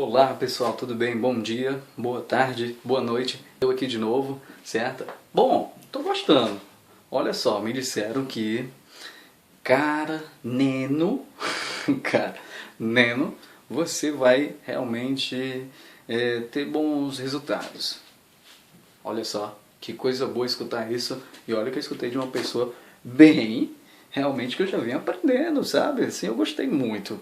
Olá pessoal, tudo bem? Bom dia, boa tarde, boa noite. Eu aqui de novo, certo? Bom, tô gostando. Olha só, me disseram que, cara, Neno, cara, Neno, você vai realmente ter bons resultados. Olha só, que coisa boa escutar isso. E olha que eu escutei de uma pessoa bem, realmente que eu já venho aprendendo, sabe? Assim, eu gostei muito.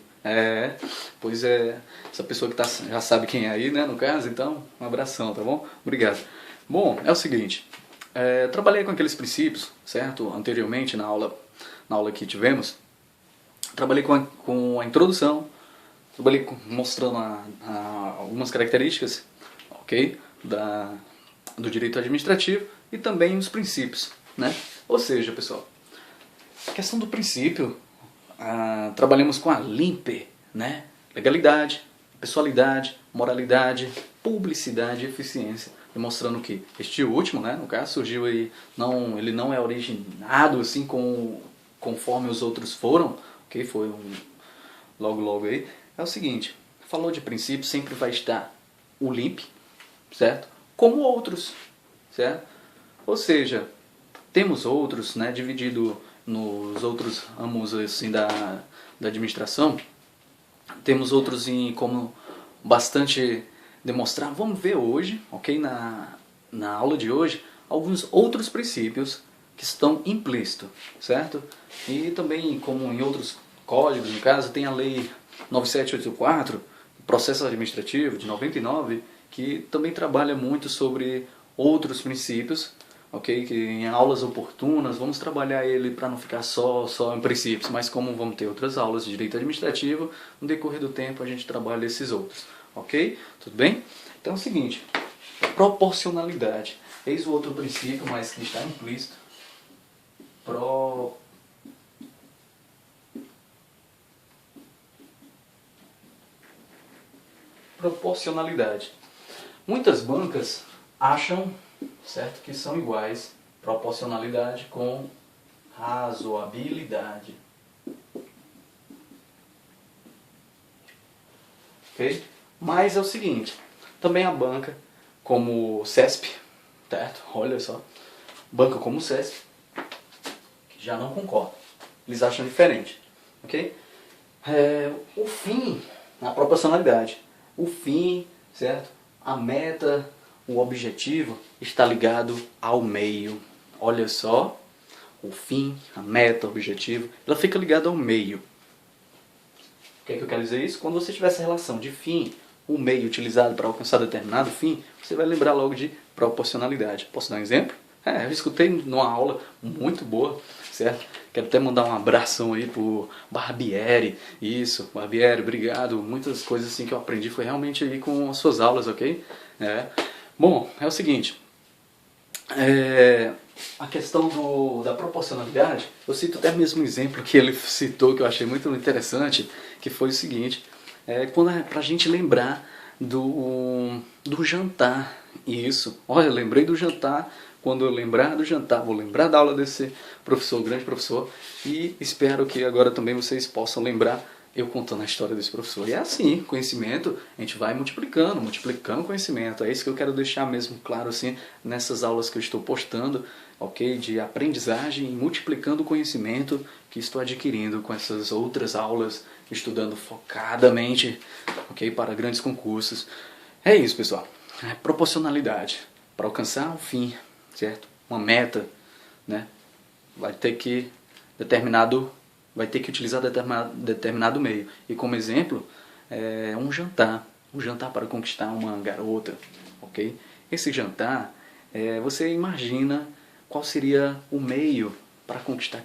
Pois é, essa pessoa que já sabe quem é aí, né, no caso, então, um abração, tá bom? Obrigado. Bom, é o seguinte, trabalhei com aqueles princípios, certo? Anteriormente, na aula que tivemos, trabalhei com a introdução, trabalhei mostrando algumas características, ok? Do direito administrativo e também os princípios, né? Ou seja, pessoal, a questão do princípio, trabalhamos com a LIMPE, né? Legalidade, pessoalidade, moralidade, publicidade e eficiência, demonstrando que este último, né, no caso, surgiu aí, ele não é originado assim conforme os outros foram, ok? Foi logo aí. É o seguinte, falou de princípio, sempre vai estar o LIMPE, certo? Como outros, certo? Ou seja, temos outros, né, dividido nos outros ramos assim, da administração, temos outros em como bastante demonstrar. Vamos ver hoje, ok, na aula de hoje, alguns outros princípios que estão implícitos, certo? E também, como em outros códigos, no caso, tem a lei 9784, processo administrativo de 99, que também trabalha muito sobre outros princípios, ok? Que em aulas oportunas vamos trabalhar ele para não ficar só em princípios, mas como vamos ter outras aulas de direito administrativo, no decorrer do tempo a gente trabalha esses outros, ok? Tudo bem? Então é o seguinte, proporcionalidade. Eis o outro princípio, mas que está implícito. Proporcionalidade. Muitas bancas acham, certo, que são iguais proporcionalidade com razoabilidade. Ok? Mas é o seguinte, também a banca como o CESP, certo? Olha só, banca como o CESP, que já não concorda. Eles acham diferente, ok? O fim, a proporcionalidade, o fim, certo? A meta, o objetivo está ligado ao meio. Olha só, o fim, a meta, o objetivo, ela fica ligada ao meio. O que é que eu quero dizer isso? Quando você tiver essa relação de fim, o meio utilizado para alcançar determinado fim, você vai lembrar logo de proporcionalidade. Posso dar um exemplo? Eu escutei numa aula muito boa, certo? Quero até mandar um abração aí pro Barbieri. Isso, Barbieri, obrigado. Muitas coisas assim que eu aprendi foi realmente aí com as suas aulas, ok? Bom, é o seguinte. A questão da proporcionalidade, eu cito até mesmo um exemplo que ele citou que eu achei muito interessante, que foi o seguinte, para a gente lembrar do jantar. Isso, olha, eu lembrei do jantar, quando eu lembrar do jantar, vou lembrar da aula desse professor, grande professor, e espero que agora também vocês possam lembrar eu contando a história desse professor. E é assim, conhecimento, a gente vai multiplicando conhecimento. É isso que eu quero deixar mesmo claro assim nessas aulas que eu estou postando, ok? De aprendizagem e multiplicando o conhecimento que estou adquirindo com essas outras aulas, estudando focadamente, ok? Para grandes concursos. É isso, pessoal. Proporcionalidade. Para alcançar um fim, certo? Uma meta, né? Vai ter que utilizar determinado meio. E como exemplo, um jantar para conquistar uma garota, ok? Esse jantar, você imagina qual seria o meio para conquistar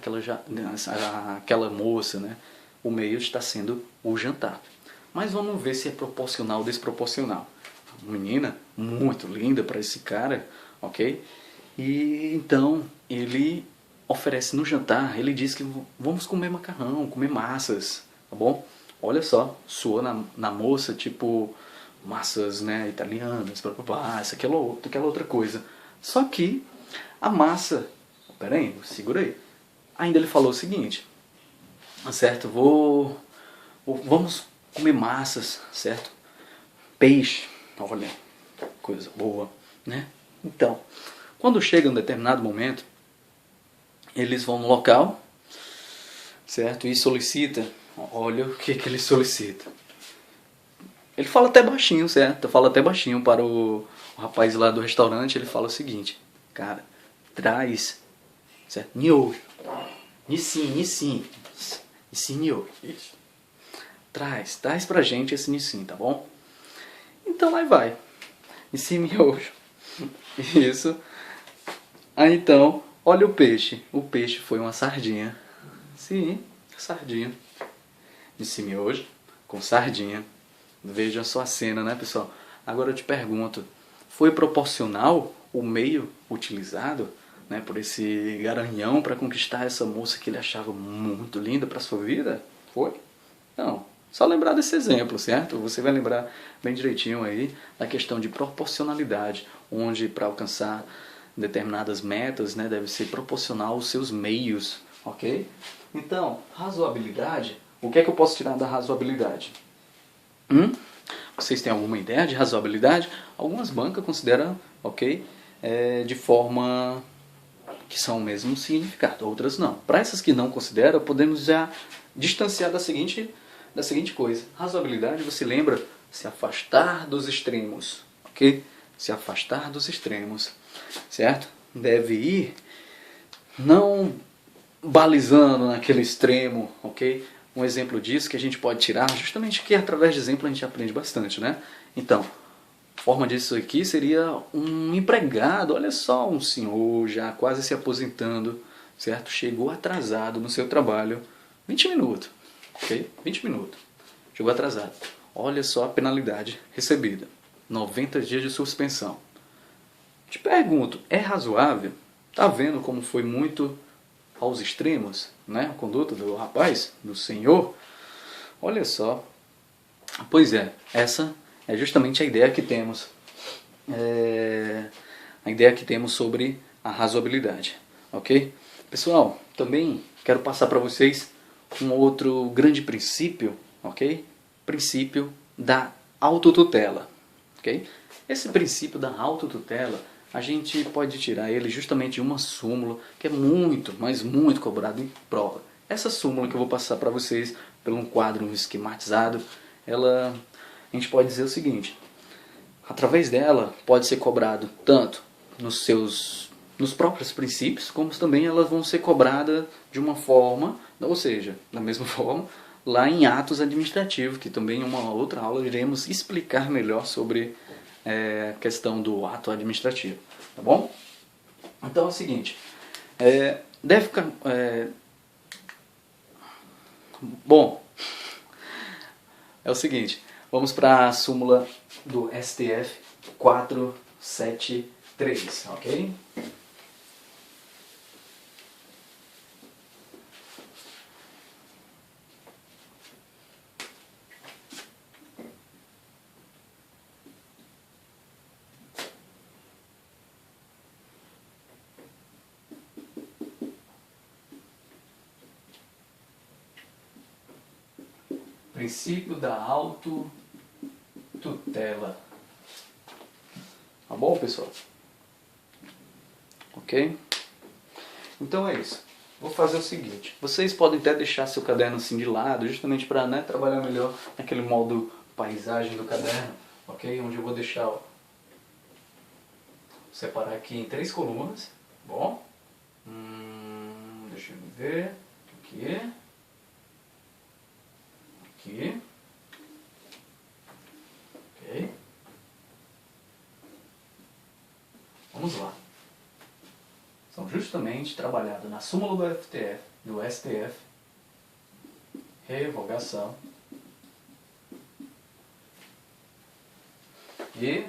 aquela moça, né? O meio está sendo o jantar. Mas vamos ver se é proporcional ou desproporcional. Uma menina muito linda para esse cara, ok? E então ele oferece no jantar, ele diz que vamos comer macarrão, comer massas, tá bom? Olha só, soa na moça, tipo, massas, né, italianas, aquela outra coisa. Só que a massa, pera aí, segura aí. Ainda ele falou o seguinte, certo, vamos comer massas, certo? peixe. Olha, coisa boa, né? Então, quando chega um determinado momento, eles vão no local, certo? E solicita, olha o que ele solicita. Ele fala até baixinho, certo? Fala até baixinho para o rapaz lá do restaurante, ele fala o seguinte: cara, traz, certo? Niojo. Nissin niojo. Isso. Traz pra gente esse nissin, tá bom? Então aí vai. Nissin miojo. Isso. Aí então, olha o peixe. O peixe foi uma sardinha. Sim, sardinha. Nissin miojo com sardinha. Veja só a cena, né, pessoal? Agora eu te pergunto, foi proporcional o meio utilizado, né, por esse garanhão para conquistar essa moça que ele achava muito linda para sua vida? Foi? Não. Só lembrar desse exemplo, certo? Você vai lembrar bem direitinho aí da questão de proporcionalidade, onde para alcançar determinadas metas, né, deve ser proporcional aos seus meios, ok? Então, razoabilidade, o que é que eu posso tirar da razoabilidade? Vocês têm alguma ideia de razoabilidade? Algumas bancas consideram, ok, de forma que são o mesmo significado, outras não. Para essas que não consideram, podemos já distanciar da seguinte coisa. Razoabilidade, você lembra? Se afastar dos extremos, ok? Se afastar dos extremos, certo? Deve ir não balizando naquele extremo, ok? Um exemplo disso que a gente pode tirar, justamente que através de exemplo a gente aprende bastante, né? Então, forma disso aqui seria um empregado, olha só, um senhor já quase se aposentando, certo? Chegou atrasado no seu trabalho, 20 minutos, ok? 20 minutos, chegou atrasado. Olha só a penalidade recebida, 90 dias de suspensão. Te pergunto, é razoável? Tá vendo como foi muito aos extremos, né? A conduta do rapaz, do senhor? Olha só. Pois é, essa é justamente a ideia que temos. A ideia que temos sobre a razoabilidade, ok? Pessoal, também quero passar para vocês um outro grande princípio, ok? Princípio da autotutela, ok? Esse princípio da autotutela, a gente pode tirar ele justamente de uma súmula que é muito, mas muito cobrado em prova. Essa súmula que eu vou passar para vocês por um quadro esquematizado, a gente pode dizer o seguinte: através dela pode ser cobrado tanto nos próprios princípios, como também elas vão ser cobradas de uma forma, ou seja, da mesma forma, lá em atos administrativos, que também em uma outra aula iremos explicar melhor sobre a questão do ato administrativo, tá bom? Então é o seguinte, deve ficar... bom, é o seguinte, vamos para a súmula do STF 473, ok? Princípio da autotutela. Tá bom, pessoal? Ok? Então é isso. Vou fazer o seguinte. Vocês podem até deixar seu caderno assim de lado, justamente para, né, trabalhar melhor naquele modo paisagem do caderno. Ok? Onde eu vou deixar, ó, separar aqui em 3 colunas. Bom? Deixa eu ver. Aqui. Aqui. Ok. Vamos lá. São justamente trabalhados na súmula do STF, revogação e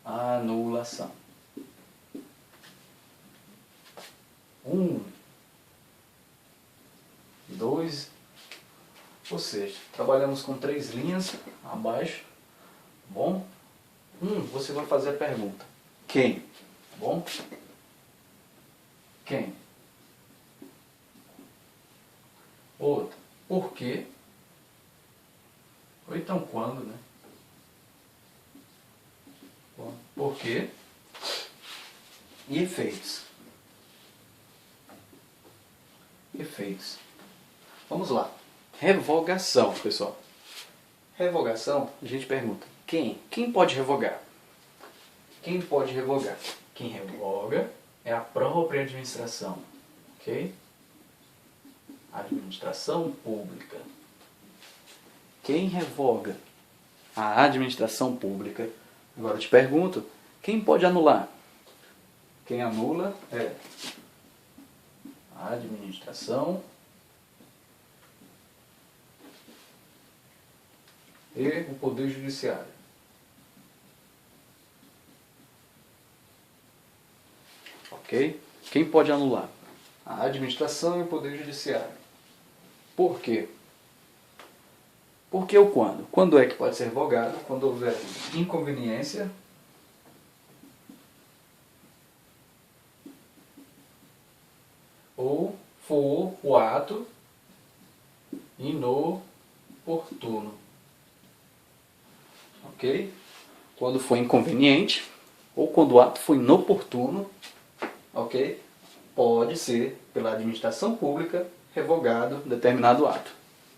anulação. 1, 2, ou seja, trabalhamos com 3 linhas abaixo, bom? Você vai fazer a pergunta: quem? Tá bom? Quem? Outra, por quê? Ou então quando, né? Por quê? E efeitos. Efeitos. Vamos lá. Revogação, pessoal. Revogação, a gente pergunta, quem? Quem pode revogar? Quem pode revogar? Quem revoga é a própria administração, ok? Administração pública. Quem revoga? A administração pública. Agora eu te pergunto, quem pode anular? Quem anula é a administração e o Poder Judiciário. Ok? Quem pode anular? A administração e o Poder Judiciário. Por quê? Por que ou quando? Quando é que pode ser revogado? Quando houver inconveniência ou for o ato inoportuno. Ok? Quando for inconveniente ou quando o ato for inoportuno, ok? Pode ser, pela administração pública, revogado determinado ato.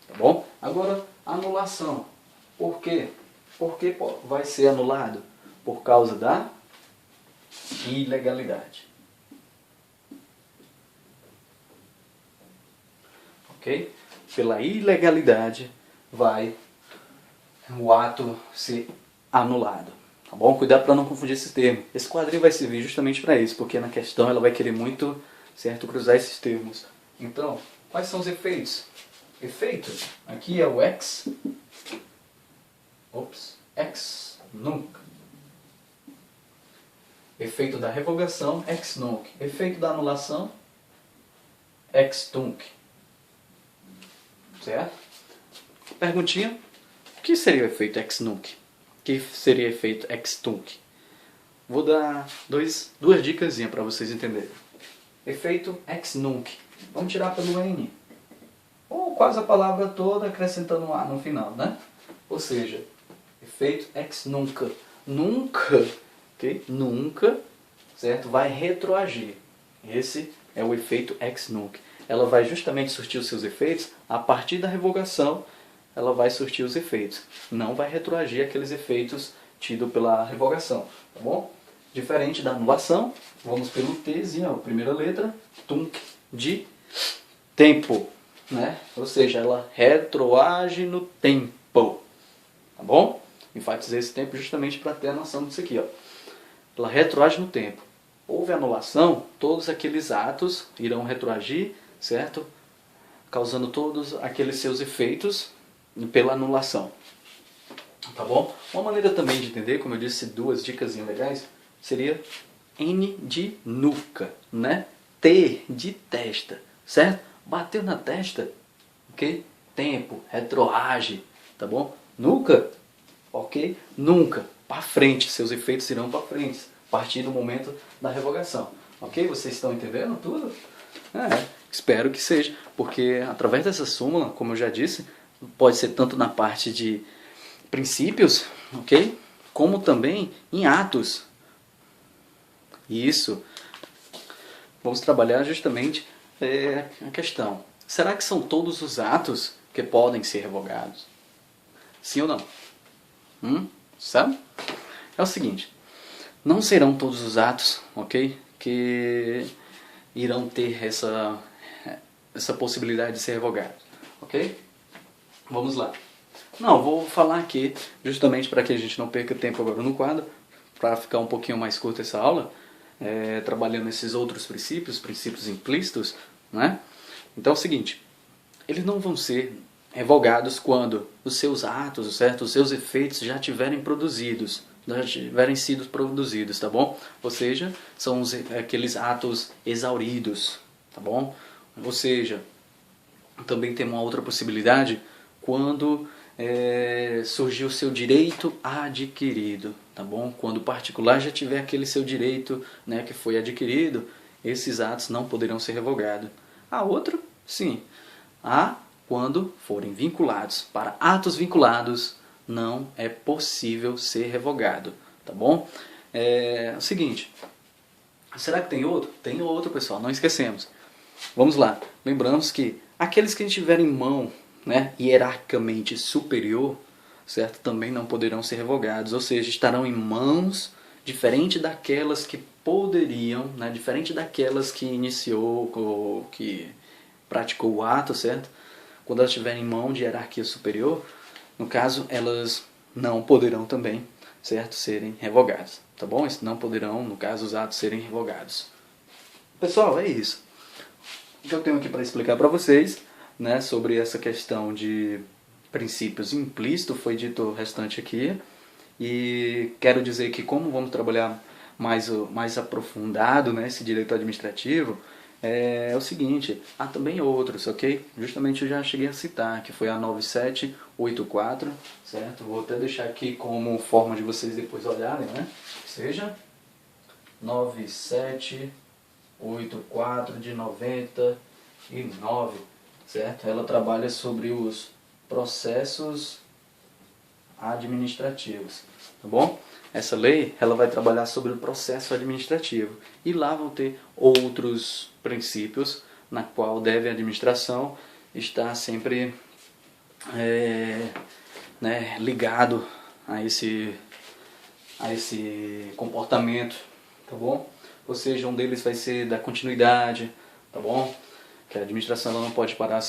Tá bom? Agora, anulação. Por quê? Por que vai ser anulado? Por causa da ilegalidade. Ok? Pela ilegalidade vai o ato ser anulado. Tá bom? Cuidado para não confundir esse termo. Esse quadrinho vai servir justamente para isso, porque na questão ela vai querer muito, certo, cruzar esses termos. Então, quais são os efeitos? Efeito, aqui é o ex nunc. Efeito da revogação, ex nunc. Efeito da anulação, ex tunc. Certo? Perguntinha, o que seria o efeito ex nunc? O que seria o efeito ex tunc? Vou dar duas dicas para vocês entenderem. Efeito ex nunc. Vamos tirar pelo N. Ou quase a palavra toda acrescentando um A no final, né? Ou seja, efeito ex nunca. Nunca, ok? Nunca, certo? Vai retroagir. Esse é o efeito ex nunc. Ela vai justamente surtir os seus efeitos a partir da revogação. Ela vai surtir os efeitos. Não vai retroagir aqueles efeitos tidos pela revogação, tá bom? Diferente da anulação, vamos pelo Tzinho, a primeira letra, tunc, de tempo. Né? Ou seja, ela retroage no tempo. Tá bom? Enfatizei esse tempo justamente para ter a noção disso aqui. Ó. Ela retroage no tempo. Houve anulação, todos aqueles atos irão retroagir, certo? Causando todos aqueles seus efeitos pela anulação. Tá bom? Uma maneira também de entender, como eu disse, duas dicas legais, seria N de nuca, né? T de testa, certo? Bateu na testa, ok? Tempo, retroage, tá bom? Nuca, ok? Nunca, para frente, seus efeitos irão para frente, a partir do momento da revogação. Ok? Vocês estão entendendo tudo? Espero que seja, porque através dessa súmula, como eu já disse, pode ser tanto na parte de princípios, ok? Como também em atos. Isso. Vamos trabalhar justamente a questão. Será que são todos os atos que podem ser revogados? Sim ou não? Sabe? É o seguinte. Não serão todos os atos, ok? Que irão ter essa possibilidade de ser revogados. Ok? Vamos lá. Não, vou falar aqui, justamente para que a gente não perca tempo agora no quadro, para ficar um pouquinho mais curta essa aula, trabalhando esses outros princípios implícitos, né? Então é o seguinte, eles não vão ser revogados quando os seus atos, certo? Os seus efeitos já tiverem produzidos, já tiverem sido produzidos, tá bom? Ou seja, são aqueles atos exauridos, tá bom? Ou seja, também tem uma outra possibilidade quando surgir o seu direito adquirido, tá bom? Quando o particular já tiver aquele seu direito, né, que foi adquirido, esses atos não poderão ser revogados. A outra, sim, quando forem vinculados. Para atos vinculados, não é possível ser revogado, tá bom? É o seguinte, será que tem outro? Tem outro, pessoal, não esquecemos. Vamos lá, lembramos que aqueles que tiverem mão, né, hierarquicamente superior, certo, também não poderão ser revogados, ou seja, estarão em mãos diferente daquelas que poderiam, né, diferente daquelas que iniciou ou que praticou o ato, certo? Quando elas estiverem em mão de hierarquia superior, no caso, elas não poderão também, certo, serem revogadas, tá bom? Eles não poderão, no caso, os atos serem revogados. Pessoal, é isso. O que eu tenho aqui para explicar para vocês, né, sobre essa questão de princípios implícitos, foi dito o restante aqui. E quero dizer que como vamos trabalhar mais aprofundado, né, esse direito administrativo, é o seguinte, há também outros, ok? Justamente eu já cheguei a citar, que foi a 9784, certo? Vou até deixar aqui como forma de vocês depois olharem, né? Seja 9784 de 99, certo? Ela trabalha sobre os processos administrativos, tá bom? Essa lei, ela vai trabalhar sobre o processo administrativo e lá vão ter outros princípios na qual deve a administração estar sempre né, ligado a esse comportamento, tá bom? Ou seja, um deles vai ser da continuidade, tá bom? Que a administração ela não pode parar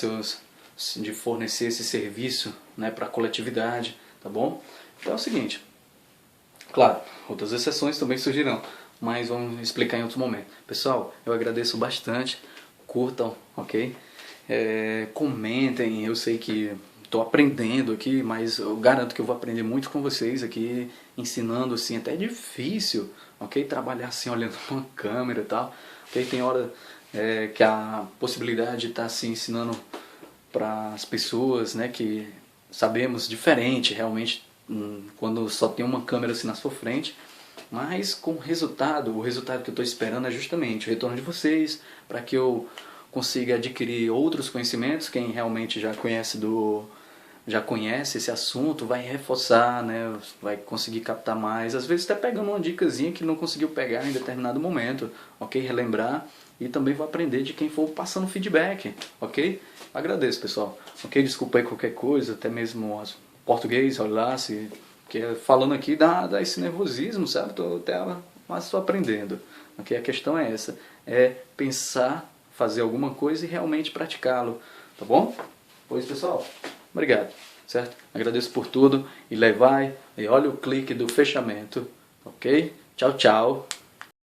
de fornecer esse serviço, né, para a coletividade, tá bom? Então é o seguinte, claro, outras exceções também surgirão, mas vamos explicar em outro momento. Pessoal, eu agradeço bastante, curtam, ok? Comentem, eu sei que estou aprendendo aqui, mas eu garanto que eu vou aprender muito com vocês aqui, ensinando assim, até é difícil, ok? Trabalhar assim, olhando uma câmera e tal, ok? Tem hora que a possibilidade de estar assim, ensinando para as pessoas, né, que sabemos diferente realmente quando só tem uma câmera assim na sua frente, mas com o resultado que eu estou esperando é justamente o retorno de vocês, para que eu consiga adquirir outros conhecimentos. Quem realmente já conhece esse assunto vai reforçar, né, vai conseguir captar mais, às vezes até pegando uma dicasinha que não conseguiu pegar em determinado momento, ok? Relembrar, e também vou aprender de quem for passando feedback, ok? Agradeço, pessoal, ok? Desculpa aí qualquer coisa, até mesmo português, olha lá, porque falando aqui dá esse nervosismo, sabe? Mas estou aprendendo, ok? A questão é essa, é pensar, fazer alguma coisa e realmente praticá-lo, tá bom? Pois, pessoal, obrigado, certo? Agradeço por tudo e levai, e olha o clique do fechamento, ok? Tchau, tchau.